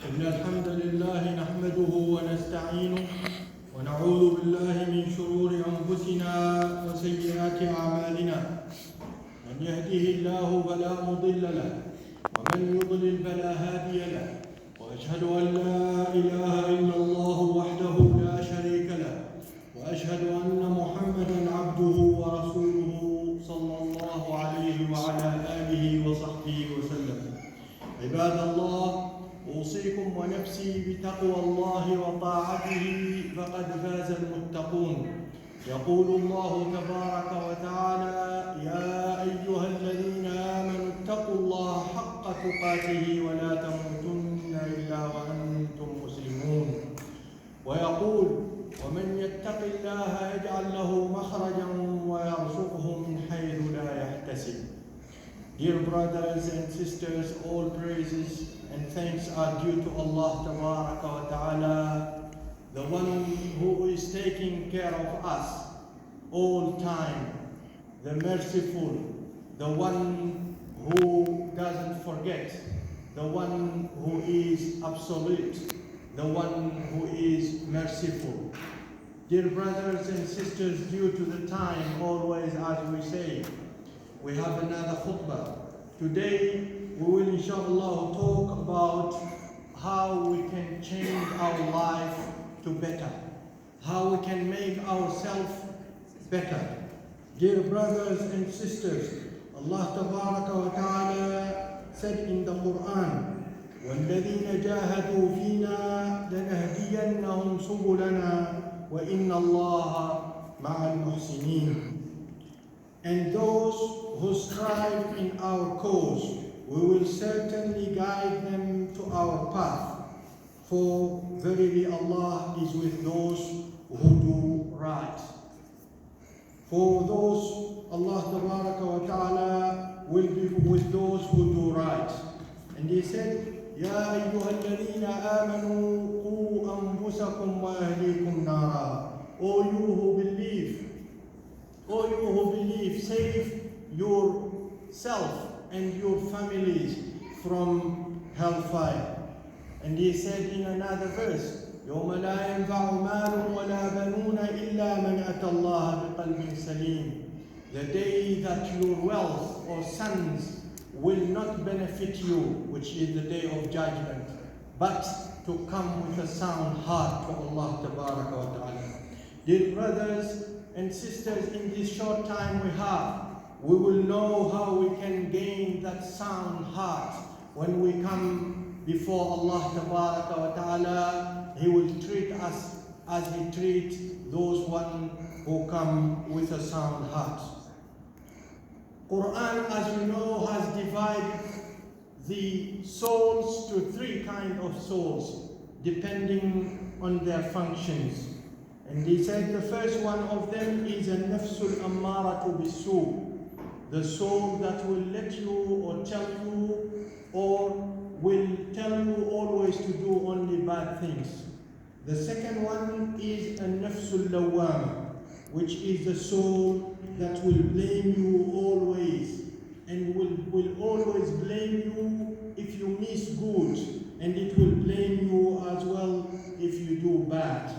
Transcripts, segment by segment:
إن الحمد لله نحمده ونستعينه ونعوذ بالله من شرور أنفسنا وسيئات أعمالنا. من يهده الله فلا مضل له ومن يضلل فلا هادي له، وأشهد أن لا إله إلا الله وحده لا شريك له، وأشهد أن محمدا عبده ورسوله صلى الله عليه وعلى آله وصحبه وسلم. عباد الله، أوصيكم ونفسي بتقوى الله وطاعته فقد فاز المتقون. يقول الله تبارك وتعالى: يا أيها الذين آمنوا اتقوا الله حق تقاته ولا تموتن إلا وأنتم مسلمون. ويقول: ومن يتق الله يجعل له مخرجا ويرزقه من حيث لا يحتسب. Dear brothers and sisters, all praises and thanks are due to Allah Tabaraka wa Ta'ala, the one who is taking care of us all time, the merciful, the one who doesn't forget, the one who is absolute, the one who is merciful. Dear brothers and sisters, due to the time, always as we say, we have another khutbah. Today we will inshallah talk about how we can change our life to better, how we can make ourselves better. Dear brothers and sisters, Allah Tabaraka wa Ta'ala said in the Quran: وَالَّذِينَ جَاهَدُوا فِينَا لَنَهْدِيَنَّهُمْ سُبُلَنَا وَإِنَّ اللَّهَ مَعَ الْمُحْسِنِينَ. And those who strive in our cause, we will certainly guide them to our path. For verily Allah is with those who do right. For those, Allah Tabaraka wa Ta'ala will be with those who do right. And He said, يَا أَيُّهَا الَّذِينَ آمَنُوا قُوا أَنفُسَكُمْ وَأَهْلِيكُمْ نَارًا. O you who believe, save yourself and your families from hellfire. And He said in another verse, يَوْمَ لَا يَنْفَعُ مَالٌ وَلَا بَنُونَ إِلَّا مَنْ أَتَى اللَّهَ بِقَلْبٍ سَلِيمٍ. The day that your wealth or sons will not benefit you, which is the day of judgment, but to come with a sound heart to Allah Tabaraka wa Ta'ala. Dear brothers and sisters, in this short time we will know how we can gain that sound heart. When we come before Allah Tabaraka wa Ta'ala, He will treat us as He treats those one who come with a sound heart. Quran, as we know, has divided the souls to three kinds of souls, depending on their functions. And He said the first one of them is a nafsul ammaratu bisu, the soul that will let you or tell you or will tell you always to do only bad things. The second one is a nafsul lawwama, which is the soul that will blame you always and will always blame you if you miss good, and it will blame you as well if you do bad.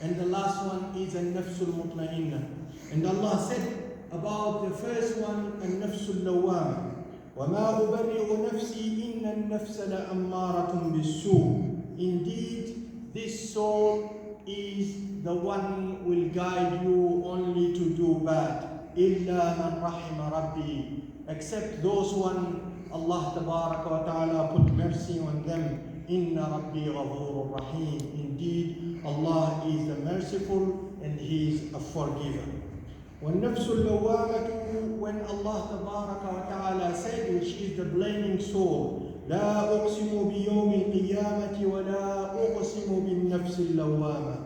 And the last one is a nafsul mutma'inna. And Allah said about the first one, a nafsul lawwama, وَمَا أُبَرِّئُ نَفْسِي إِنَّ النَّفْسَ لَأَمَّارَةٌ بِالسُّوءِ. Indeed, this soul is the one will guide you only to do bad. إِلَّا مَنْ رَحِمَ رَبِّي. Except those one Allah Tabaraka wa Ta'ala put mercy on them. إِنَّ رَبِّي غَفُورٌ رَحِيمٌ. Indeed, Allah is the merciful and He is a forgiver. وَالنَّفْسُ اللَّوَّامَةُ, when Allah Tabaraka wa Ta'ala said, which is the blaming soul, لَا أُقْسِمُ بِيَوْمِ الْقِيَامَةِ وَلَا أُقْسِمُ بِالنَّفْسِ اللَّوَّامَةِ.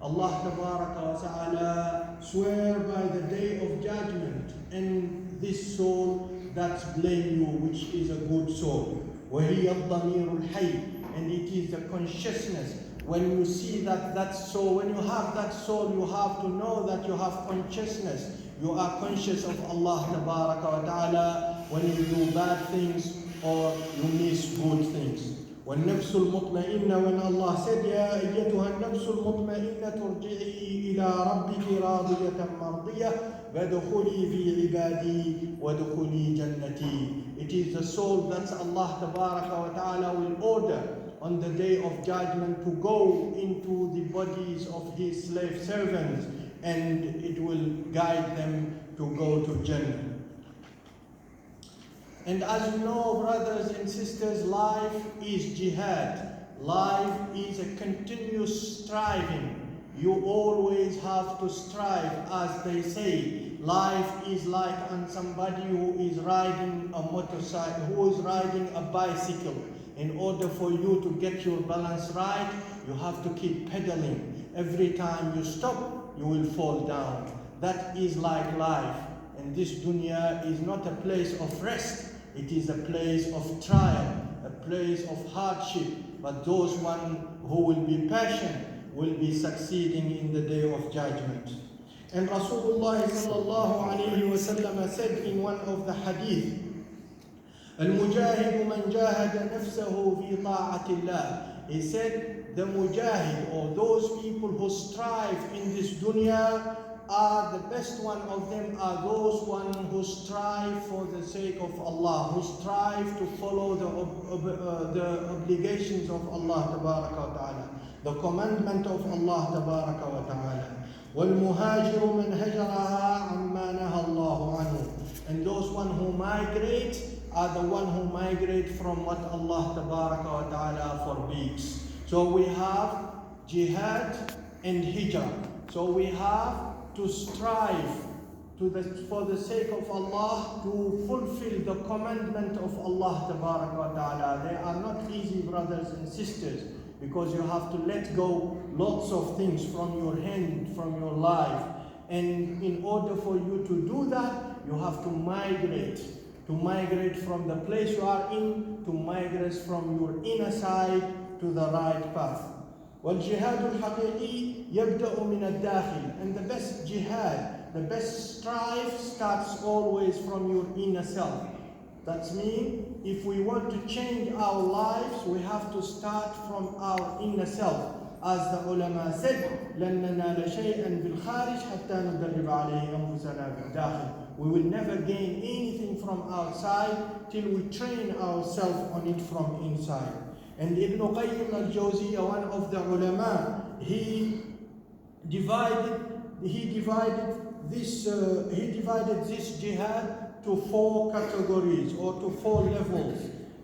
Allah Tabaraka wa Ta'ala swear by the day of judgment and this soul that blame you, which is a good soul. وَهِيَ الضَّمِيرُ الْحَيِّ. And it is the consciousness. When you see that soul, when you have that soul, you have to know that you have consciousness. You are conscious of Allah Tabaraka wa Ta'ala when you do bad things or you miss good things. والنفس المطمئنة, when Allah said, يا أيتها النفس المطمئنة ارجعي إلى ربك راضية مرضية فادخلي في عبادي وادخلي جنتي. It is the soul that Allah Tabaraka wa Ta'ala will order on the day of judgment to go into the bodies of his slave servants, and it will guide them to go to Jannah. And as you know, brothers and sisters, life is jihad. Life is a continuous striving. You always have to strive, as they say. Life is like somebody who is riding a motorcycle, who is riding a bicycle. In order for you to get your balance right, you have to keep pedaling. Every time you stop, you will fall down. That is like life. And this dunya is not a place of rest. It is a place of trial, a place of hardship. But those one who will be patient will be succeeding in the day of judgment. And Rasulullah sallallahu alayhi wa sallam said in one of the hadith, المجاهد من جاهد نفسه في طاعة الله. He said, the mujahid, or those people who strive in this dunya, are the best one of them are those one who strive for the sake of Allah, who strive to follow the obligations of Allah Tabaraka wa Ta'ala, the commandment of Allah Tabaraka wa Ta'ala. وَالْمُهَاجِرُ مَنْ هَجَرَهَا عَمَّا نَهَى اللَّهُ عَنْهُ. And those one who migrate are the one who migrate from what Allah Tabaraka wa Ta'ala forbids. So we have jihad and hijrah. So we have to strive for the sake of Allah to fulfill the commandment of Allah Tabaraka wa Ta'ala. They are not easy, brothers and sisters, because you have to let go lots of things from your hand, from your life. And in order for you to do that, you have to migrate from the place you are in, to migrate from your inner side to the right path. والجهاد الحقيقي يبدأ من الداخل. And the best jihad, the best strive starts always from your inner self. That means if we want to change our lives, we have to start from our inner self. As the ulama said, لن ننال شيئا بالخارج حتى ندرب عليه أنفسنا بالداخل. We will never gain anything from outside till we train ourselves on it from inside. And Ibn Qayyim al-Jawziyya, one of the ulama, he divided this jihad to 4 categories, or to 4 levels.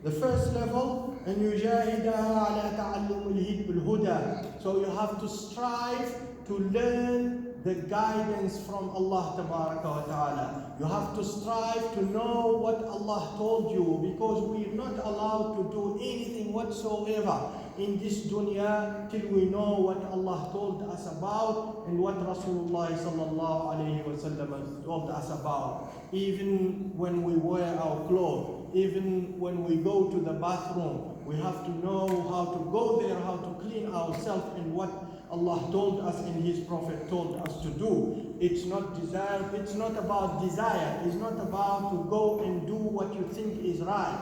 The first level, أن يجاهدها على تعلم الهدى. So you have to strive to learn the guidance from Allah Tabaraka wa Ta'ala. You have to strive to know what Allah told you, because we are not allowed to do anything whatsoever in this dunya till we know what Allah told us about and what Rasulullah sallallahu alayhi wa sallam told us about. Even when we wear our clothes, even when we go to the bathroom, we have to know how to go there, how to clean ourselves, and what Allah told us and His Prophet told us to do. It's not desire, it's not about desire, it's not about to go and do what you think is right.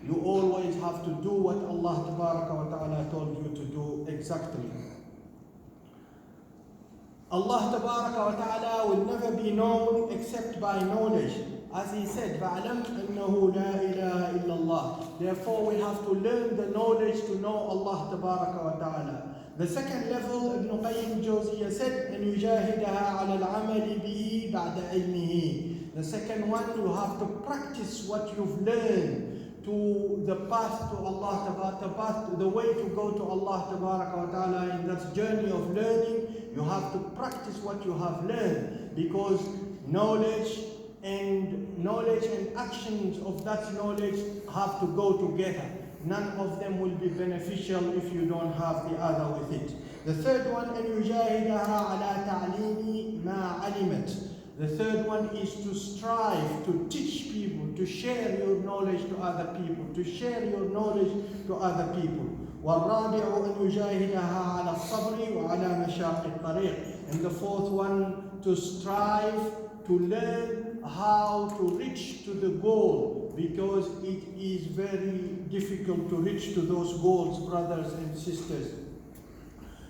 You always have to do what Allah Tabaraka wa Ta'ala told you to do exactly. Allah Tabaraka wa Ta'ala will never be known except by knowledge. As He said, فَعْلَمْ أَنَّهُ لَا إِلَهَ إِلَّا اللَّهِ. Therefore we have to learn the knowledge to know Allah Tabaraka wa Ta'ala. The second level, Ibn Qayyim al-Jawziyya said, أَنْ يُجَاهِدَهَا عَلَى الْعَمَلِ بِهِ بَعْدَ عِلْمِهِ. The second one, you have to practice what you've learned to the path to Allah, the way to go to Allah Tabaraka wa Ta'ala. In that journey of learning, you have to practice what you have learned, because knowledge and actions of that knowledge have to go together. None of them will be beneficial if you don't have the other with it. The third one, أن يجاهدها على تعليم ما علمت. The third one is to strive to teach people, to share your knowledge to other people, to share your knowledge to other people. والرابع أن يجاهدها على الصبر وعلى مشاق الطريق. And the fourth one, to strive to learn how to reach to the goal because it is very difficult to reach to those goals, brothers and sisters.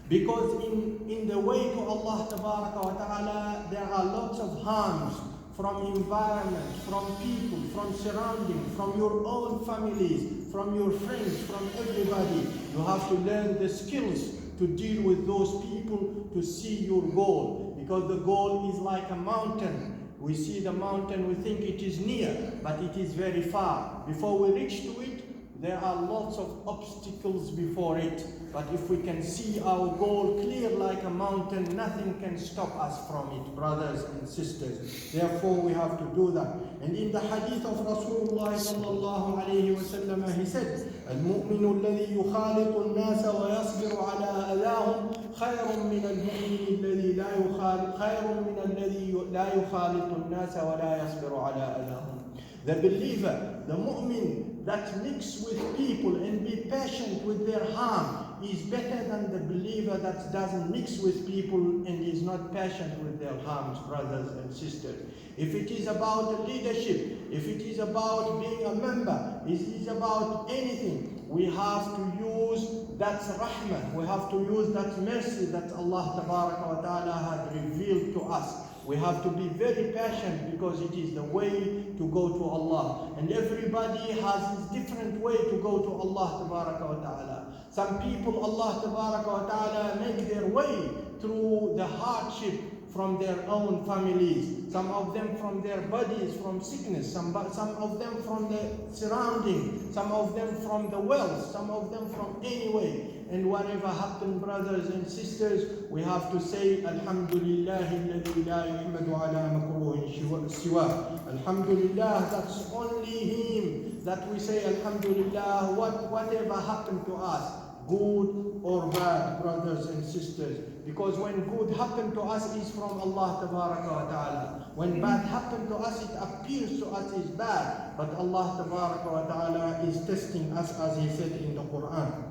Because in the way to Allah Tabaraka wa Ta'ala, there are lots of harms from environment, from people, from surrounding, from your own families, from your friends, from everybody. You have to learn the skills to deal with those people to see your goal. Because the goal is like a mountain. We see the mountain, we think it is near, but it is very far. Before we reach to it, there are lots of obstacles before it. But if we can see our goal clear like a mountain, nothing can stop us from it, brothers and sisters. Therefore, we have to do that. And in the hadith of Rasulullah sallallahu alayhi wa sallam, he said, "Al-mu'minu alladhi yukhalitu an-nasa wa yasbiru ala adahum khayrun min al-mu'min alladhi la yukhalitu khayrun min alladhi la yukhalitu an-nasa wa la yasbiru ala adahum." The believer, the mu'min that mix with people and be patient with their harm is better than the believer that doesn't mix with people and is not patient with their harms, brothers and sisters. If it is about leadership, if it is about being a member, if it is about anything, we have to use that rahmah, we have to use that mercy that Allah Tabaraka wa Ta'ala had revealed to us. We have to be very patient because it is the way to go to Allah. And everybody has his different way to go to Allah Tabaraka wa Ta'ala. Some people, Allah Tabaraka wa Ta'ala, make their way through the hardship from their own families. Some of them from their bodies, from sickness. Some of them from the surrounding. Some of them from the wealth. Some of them from any way. And whatever happened, brothers and sisters, we have to say, Alhamdulillah, alladhi la yuhmadu ala makruhin siwa. Alhamdulillah, that's only Him that we say, Alhamdulillah, whatever happened to us, good or bad, brothers and sisters. Because when good happened to us is from Allah Tabaraka wa Ta'ala. When bad happened to us, it appears to us is bad. But Allah Tabaraka wa Ta'ala is testing us, as He said in the Quran.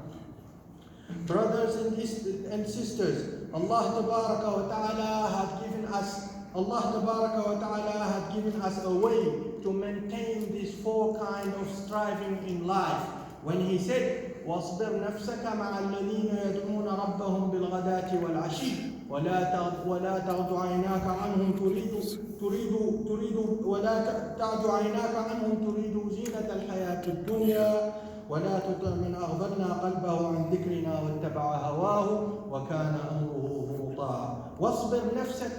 Brothers and sisters, Allah Tabaraka wa Ta'ala had given us a way to maintain these four kinds of striving in life. When He said, واصبر نفسك مع الذين يدعون ربهم بالغداة والعشي ولا تعد عيناك عنهم تريد زينة الحياة الدنيا ولا تطع من أغفلنا قلبه عن ذكرنا واتبع هواه وكان أمره فرطا. واصبر نفسك,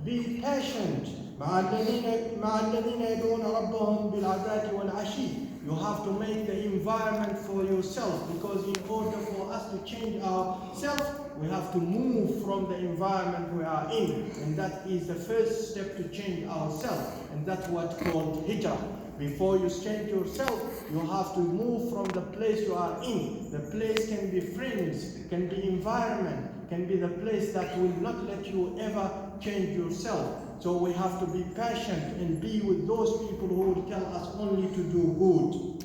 be patient مع الذين يدعون ربهم بالغداة والعشي. You have to make the environment for yourself, because in order for us to change ourselves, we have to move from the environment we are in. And that is the first step to change ourselves. And that's what's called hijrah. Before you change yourself, you have to move from the place you are in. The place can be friends, can be environment, can be the place that will not let you ever change yourself. So we have to be patient and be with those people who will tell us only to do good.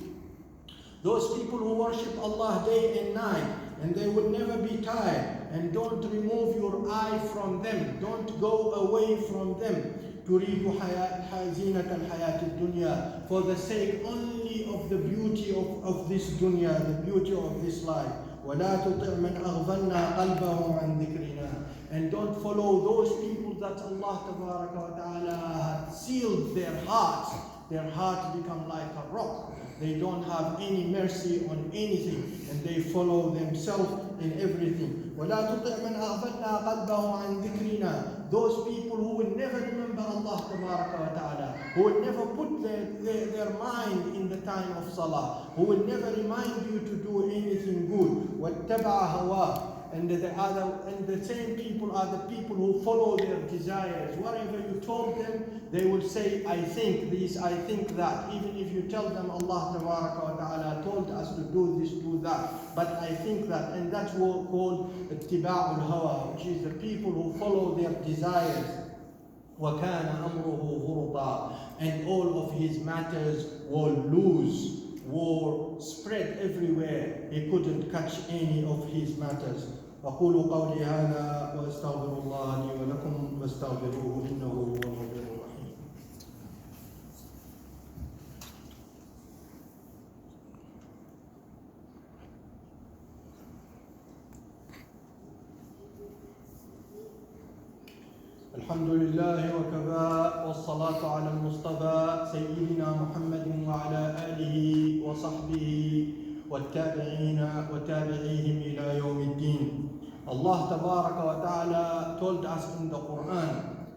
Those people who worship Allah day and night, and they will never be tired. And don't remove your eye from them. Don't go away from them. تريد زينة الحياة الدنيا, for the sake only of the beauty of this dunya, the beauty of this life. ولا تطع من أغفلنا قلبه عن ذكرنا. And don't follow those people that Allah Tabaraka wa Ta'ala had sealed their hearts. Their hearts become like a rock. They don't have any mercy on anything, and they follow themselves in everything. وَلَا تُطِعْ مَنْ أَغْفَلْنَا قَلْبَهُ عَنْ ذِكْرِنَا. Those people who will never remember Allah Tabaraka wa Ta'ala, who will never put their mind in the time of Salah, who will never remind you to do anything good. وَاتَّبَعَ هَوَاهُ. And the same people are the people who follow their desires. Whatever you told them, they will say, I think this, I think that. Even if you tell them Allah Tabaraka wa Ta'ala told us to do this, do that. But I think that. And that's what called ittiba'ul hawa, which is the people who follow their desires. وَكَانَ أَمْرُهُ فُرُطًا. And all of his matters were loose, were spread everywhere. He couldn't catch any of his matters. أقول قولي هذا وأستغفر الله لي ولكم واستغفروه إنه هو الغفور الرحيم. الحمد لله وكفى والصلاة على المصطفى سيدنا محمد وعلى آله وصحبه والتابعين وتابعيهم إلى يوم الدين. Allah Tabaraka wa Ta'ala told us in the Quran,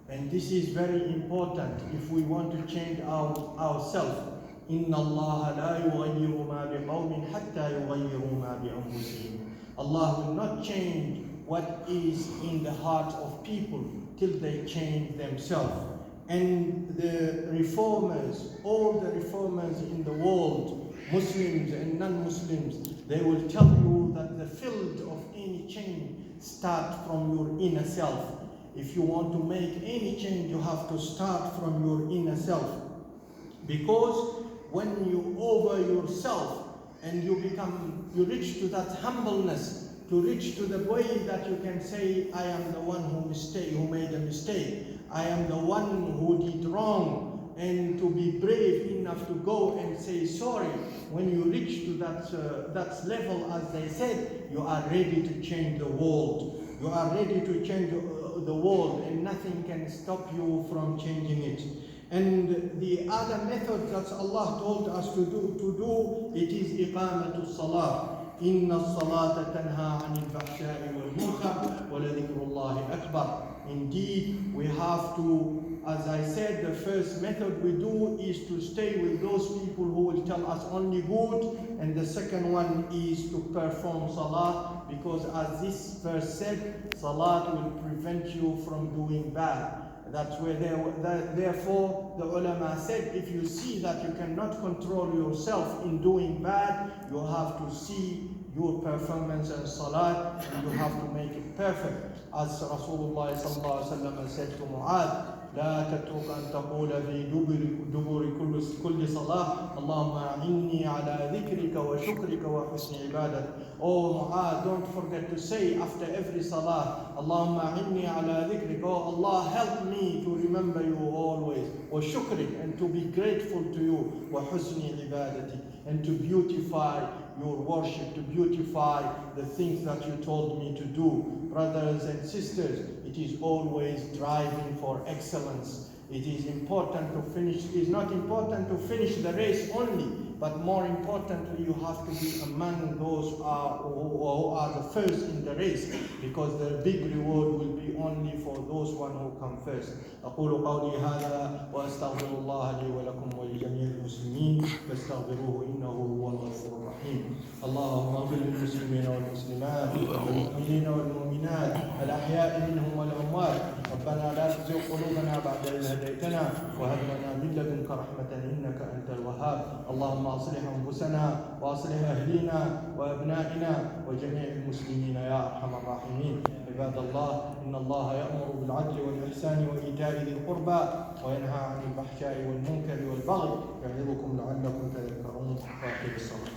and this is very important if we want to change ourselves. إِنَّ اللَّهَ لَا يُغَيِّرُ مَا بِقَوْمٍ حَتَّى يُغَيِّرُوا مَا بِأَنفُسِهِمْ. Allah will not change what is in the heart of people till they change themselves. And the reformers, all the reformers in the world, Muslims and non-Muslims, they will tell you that the field of any change starts from your inner self. If you want to make any change, you have to start from your inner self. Because when you over yourself and you reach to that humbleness, to reach to the way that you can say, I am the one who made a mistake. I am the one who did wrong, and to be brave enough to go and say sorry. When you reach to that level, as they said, you are ready to change the world. You are ready to change the world, and nothing can stop you from changing it. And the other method that Allah told us to do, it is iqamatul salah. إن الصلاة تنهى عن الفحشاء والمنكر ولذكر الله أكبر. Indeed, we have to, as I said, the first method we do is to stay with those people who will tell us only good, and the second one is to perform salah, because as this verse said, salah will prevent you from doing bad. That's where therefore the ulama said, if you see that you cannot control yourself in doing bad, you have to see your performance in salat, and you have to make it perfect. As Rasulullah sallallahu alaihi wasallam said to Mu'adh, لا تترك أن تقول في دبر كل صلاة اللهم أعني على ذكرك وشكرك وحسن عبادتك. Oh Mu'adh, don't forget to say after every salah, اللهم أعني على ذكرك. Oh Allah, help me to remember you always. وشكرك, and to be grateful to you. وحسن عبادتك, and to beautify your worship, to beautify the things that you told me to do. Brothers and sisters, it is always driving for excellence. It is important to finish. It is not important to finish the race only, but more importantly, you have to be among those who are the first in the race, because the big reward will be only for those who come first. أقول قولي هذا وأستغفر الله لي ولكم ولجميع المسلمين فاستغفروه إنه هو الغفور الرحيم. اللهم اغفر للمسلمين والمسلمات والمؤمنين والمؤمنات الأحياء منهم والأموات. ربنا لا تزغ قلوبنا بعد إذ هديتنا وهب لنا من لدنك رحمة إنك أنت الوهاب. اللهم أصلح أنفسنا وأصلح أهلينا وأبنائنا وجميع المسلمين يا أرحم الراحمين. عباد الله، إن الله يأمر بالعدل والإحسان وإيتاء ذي القربى وينهى عن الفحشاء والمنكر والبغي يعظكم لعلكم تذكرون. وأقم الصلاة.